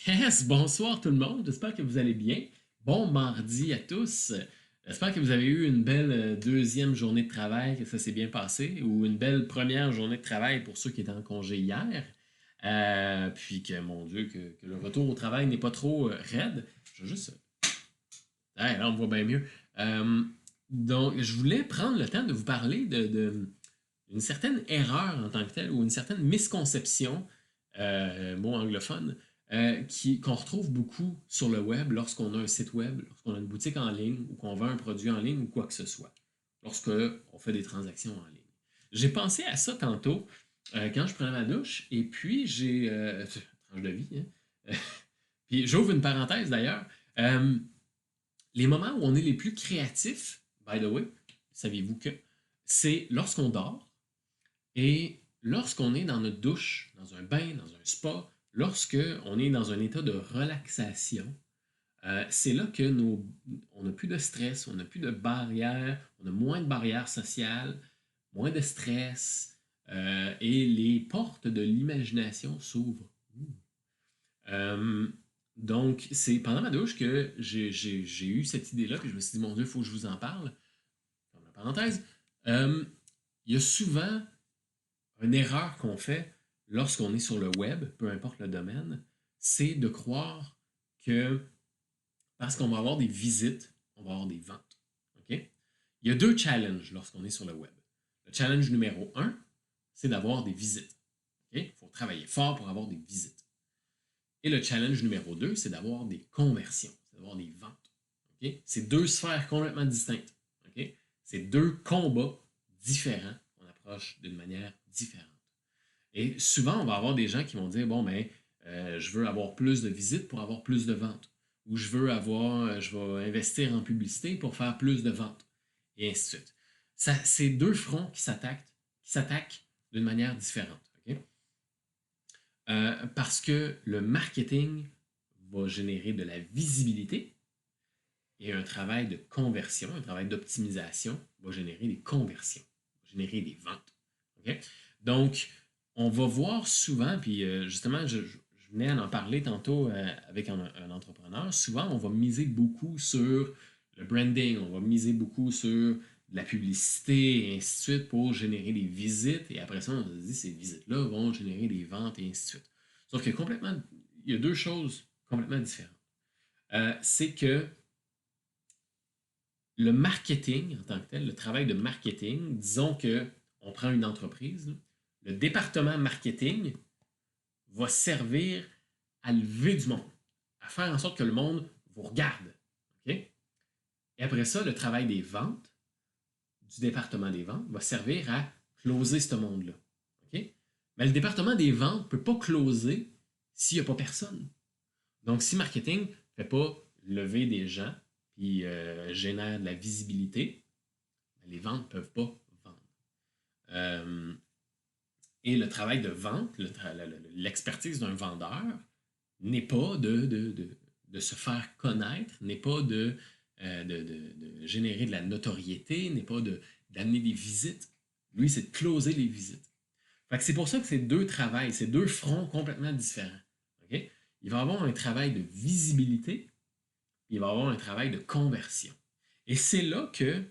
Yes, bonsoir tout le monde, j'espère que vous allez bien. Bon mardi à tous. J'espère que vous avez eu une belle deuxième journée de travail, que ça s'est bien passé, ou une belle première journée de travail pour ceux qui étaient en congé hier. Puis que, mon Dieu, que le retour au travail n'est pas trop raide. Je veux juste... Ouais, là, on me voit bien mieux. Euh, donc, je voulais prendre le temps de vous parler d'une certaine erreur en tant que telle, ou une certaine misconception, mot anglophone, qu'on retrouve beaucoup sur le web lorsqu'on a un site web, lorsqu'on a une boutique en ligne, ou qu'on vend un produit en ligne, ou quoi que ce soit, lorsqu'on fait des transactions en ligne. J'ai pensé à ça tantôt quand je prenais ma douche, et puis j'ai... tranche de vie, hein? Puis j'ouvre une parenthèse d'ailleurs. Euh, les moments où on est les plus créatifs, by the way, saviez-vous que c'est lorsqu'on dort et lorsqu'on est dans notre douche, dans un bain, dans un spa, lorsqu'on est dans un état de relaxation, c'est là que on n'a plus de stress, on n'a plus de barrières, on a moins de barrières sociales, moins de stress, et les portes de l'imagination s'ouvrent. Euh, donc, c'est pendant ma douche que j'ai eu cette idée-là, puis je me suis dit, mon Dieu, il faut que je vous en parle. Comme la parenthèse, euh, il y a souvent une erreur qu'on fait lorsqu'on est sur le web, peu importe le domaine, c'est de croire que parce qu'on va avoir des visites, on va avoir des ventes. OK? Il y a deux challenges lorsqu'on est sur le web. Le challenge numéro un, c'est d'avoir des visites. OK? Il faut travailler fort pour avoir des visites. Et le challenge numéro 2, c'est d'avoir des conversions, c'est d'avoir des ventes. OK? C'est deux sphères complètement distinctes. OK? C'est deux combats différents qu'on approche d'une manière différente. Et souvent, on va avoir des gens qui vont dire, bon, ben, je veux avoir plus de visites pour avoir plus de ventes. Ou je vais investir en publicité pour faire plus de ventes. Et ainsi de suite. C'est deux fronts qui s'attaquent d'une manière différente. OK? Parce que le marketing va générer de la visibilité et un travail de conversion, un travail d'optimisation va générer des conversions, va générer des ventes. OK? Donc, on va voir souvent, puis justement, je venais à en parler tantôt avec un entrepreneur, souvent on va miser beaucoup sur le branding, on va miser beaucoup sur la publicité et ainsi de suite pour générer des visites. Et après ça, on se dit ces visites-là vont générer des ventes et ainsi de suite. Sauf que complètement, il y a deux choses complètement différentes. C'est que le marketing en tant que tel, le travail de marketing, disons que on prend une entreprise, le département marketing va servir à lever du monde, à faire en sorte que le monde vous regarde. OK? Et après ça, le travail des ventes, du département des ventes, va servir à closer ce monde-là. OK? Mais le département des ventes ne peut pas closer s'il n'y a pas personne. Donc, si marketing ne fait pas lever des gens puis génère de la visibilité, les ventes ne peuvent pas vendre. Euh, et le travail de vente, l'expertise d'un vendeur, n'est pas de se faire connaître, n'est pas de générer de la notoriété, n'est pas d'amener des visites. Lui, c'est de closer les visites. Fait que c'est pour ça que c'est deux travails, c'est deux fronts complètement différents. OK? Il va y avoir un travail de visibilité, il va y avoir un travail de conversion. Et c'est là que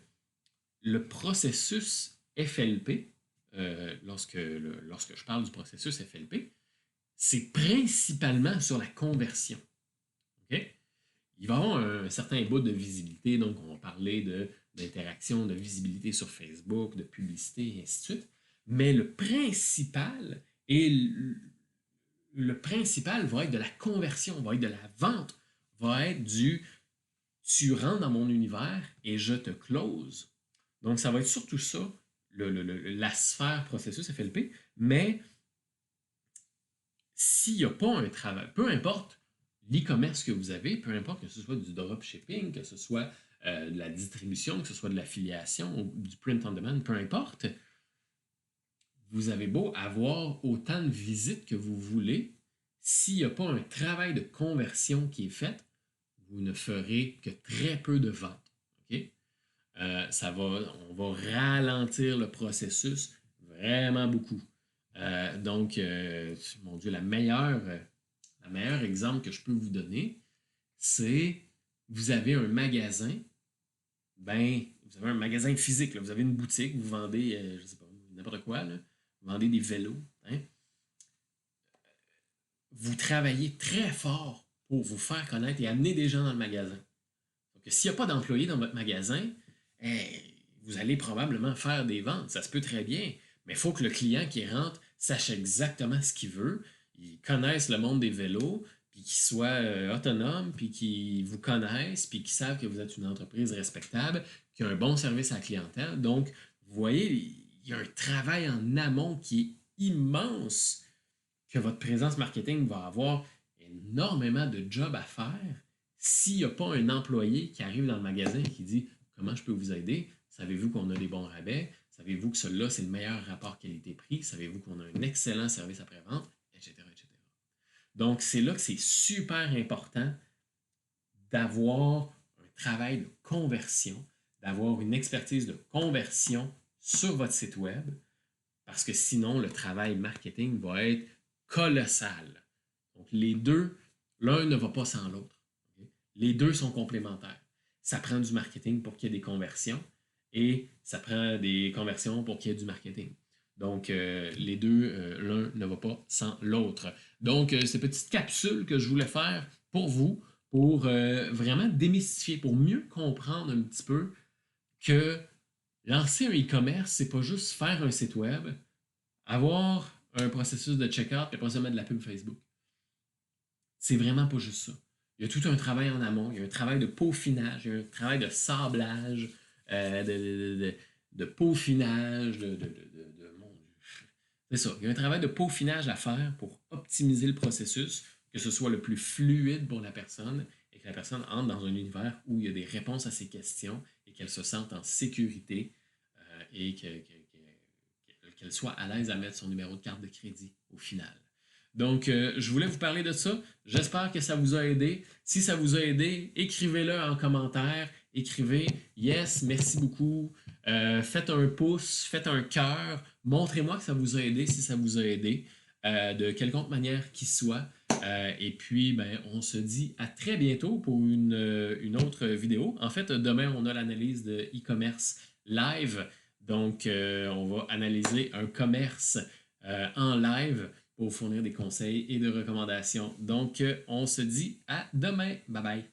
le processus FLP, lorsque je parle du processus FLP, c'est principalement sur la conversion. OK? Il va y avoir un certain bout de visibilité, donc on va parler d'interaction, de visibilité sur Facebook, de publicité, et ainsi de suite. Mais le principal va être de la conversion, va être de la vente, va être du tu rentres dans mon univers et je te close. Donc, ça va être surtout ça, la sphère processus FLP. Mais s'il n'y a pas un travail, peu importe l'e-commerce que vous avez, peu importe que ce soit du dropshipping, que ce soit de la distribution, que ce soit de l'affiliation, du print on demand, peu importe, vous avez beau avoir autant de visites que vous voulez, s'il n'y a pas un travail de conversion qui est fait, vous ne ferez que très peu de ventes. OK? On va ralentir le processus vraiment beaucoup. Donc, mon Dieu, la Le meilleur exemple que je peux vous donner, c'est vous avez un magasin, ben, vous avez un magasin physique, là, vous avez une boutique, vous vendez, je sais pas, n'importe quoi, là, vous vendez des vélos, hein. Vous travaillez très fort pour vous faire connaître et amener des gens dans le magasin. Donc, s'il n'y a pas d'employés dans votre magasin, vous allez probablement faire des ventes. Ça se peut très bien, mais il faut que le client qui rentre sache exactement ce qu'il veut, il connaisse le monde des vélos, puis qu'il soit autonome, puis qu'il vous connaisse, puis qu'il savent que vous êtes une entreprise respectable, qui a un bon service à la clientèle. Donc, vous voyez, il y a un travail en amont qui est immense, que votre présence marketing va avoir énormément de jobs à faire s'il n'y a pas un employé qui arrive dans le magasin et qui dit comment je peux vous aider? Savez-vous qu'on a des bons rabais? Savez-vous que celui-là, c'est le meilleur rapport qualité-prix? Savez-vous qu'on a un excellent service après-vente? Etc., etc. Donc, c'est là que c'est super important d'avoir un travail de conversion, d'avoir une expertise de conversion sur votre site web, parce que sinon, le travail marketing va être colossal. Donc, les deux, l'un ne va pas sans l'autre. Okay? Les deux sont complémentaires. Ça prend du marketing pour qu'il y ait des conversions et ça prend des conversions pour qu'il y ait du marketing. Donc, les deux, l'un ne va pas sans l'autre. Donc, ces petites capsules que je voulais faire pour vous, pour vraiment démystifier, pour mieux comprendre un petit peu que lancer un e-commerce, c'est pas juste faire un site web, avoir un processus de checkout et pas seulement de la pub Facebook. C'est vraiment pas juste ça. Il y a tout un travail en amont, il y a un travail de peaufinage, il y a un travail de sablage, de peaufinage, mon Dieu. C'est ça. Il y a un travail de peaufinage à faire pour optimiser le processus, que ce soit le plus fluide pour la personne et que la personne entre dans un univers où il y a des réponses à ses questions et qu'elle se sente en sécurité et qu'elle soit à l'aise à mettre son numéro de carte de crédit au final. Donc, je voulais vous parler de ça. J'espère que ça vous a aidé. Si ça vous a aidé, écrivez-le en commentaire. Écrivez « Yes, merci beaucoup ». Faites un pouce, faites un cœur. Montrez-moi que ça vous a aidé si ça vous a aidé, de quelconque manière qu'il soit. Et puis, ben, on se dit à très bientôt pour une autre vidéo. En fait, demain, on a l'analyse de e-commerce live. Donc, on va analyser un commerce en live pour vous fournir des conseils et des recommandations. Donc, on se dit à demain. Bye bye.